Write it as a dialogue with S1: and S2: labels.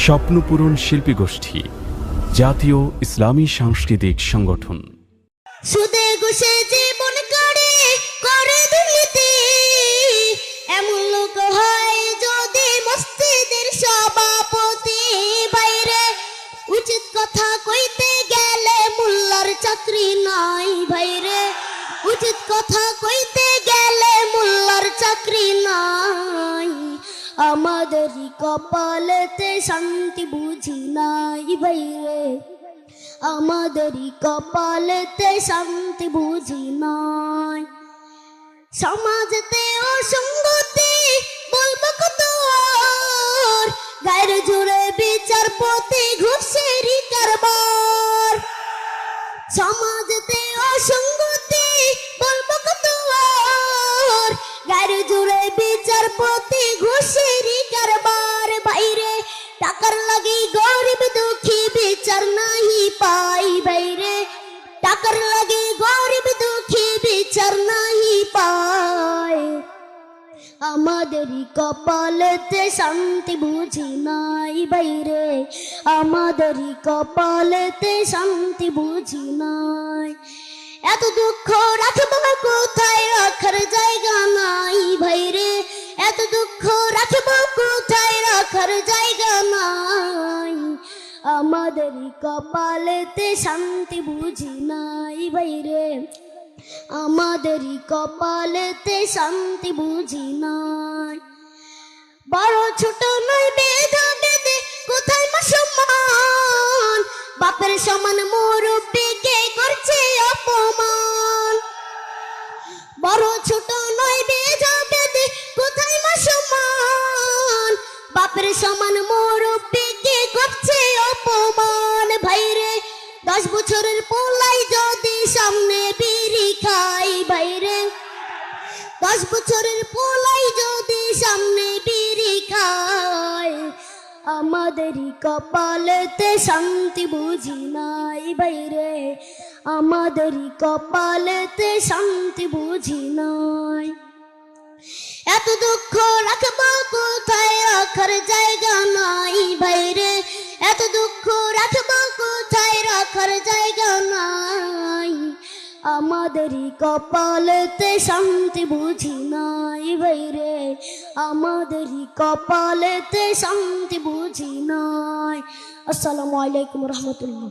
S1: স্বপ্নপূরণ শিল্পী গোষ্ঠী, জাতীয় ইসলামী সাংস্কৃতিক সংগঠন।
S2: সুদে ঘুষে জীবন করে করে দুর্নীতি, এমন লোক হয় যদি মসজিদের সভাপতি। বাইরে উচিত কথা কইতে গেলে মোল্লার চাকরি নাই। ভাইরে উচিত কথা কইতে গেলে মোল্লার চাকরি নাই। আমাদেরই কপালেতে শান্তি বুঝি নাই। ভাইরে আমাদেরই কপালেতে শান্তি বুঝি নাই। সমাজেতে অসঙ্গতি বলবো কত আর, গায়ের জুড়ে বিচারপতি ঘুষেরই কারবার। সমাজেতে অসঙ্গতি বলবো কত আর, গায়ের জুড়ে বিচারপতি ঘুষেরই কারবার। বাইরে টাকার লাগি গরিব দুঃখী বিচার নাহি পাই। বাইরে টাকার লাগি গরিব দুঃখী বিচার নাহি পাই। আমাদেরই কপালেতে শান্তি বুঝি নাই। বাইরে আমাদেরই কপালেতে শান্তি বুঝি নাই। এত দুঃখ রাখবো কোথায়, রাখার জায়গা নাই। ভাইরে এত দুঃখ রাখবো কোথায়, রাখার জায়গা নাই। আমাদেরই কপালেতে শান্তি বুঝি নাই। ভাইরে আমাদেরই কপালেতে শান্তি বুঝি নাই। বড় ছোট নয় বেধা বেদে কোথায় মা সম্মান, বাপের সমান মুরব্বিকে করছে অপমান। বড় ছোট নয় বেধা বেদে কোথায় মা সম্মান, বাপের সমান মুরব্বিকে করছে অপমান। ভাইরে 10 বছরের পোলাই যদি সামনে বিড়ি খাই। ভাইরে 10 বছরের পোলাই যদি সামনে বিড়ি খাই। আমাদেরই কপালেতে শান্তি বুঝি নাই। বাইরে আমাদেরই কপালেতে শান্তি বুঝি নাই। এত দুঃখ রাখবো কোথায়, রাখার জায়গা নাই। বাইরে এত দুঃখ রাখবো কোথায়, রাখার জায়গা নাই। আমাদেরই কপালেতে শান্তি বুঝি নাই। বাইরে আমাদেরই কপালেতে শান্তি বুঝি নাই। আসসালামু আলাইকুম রহমতুল্লাহ।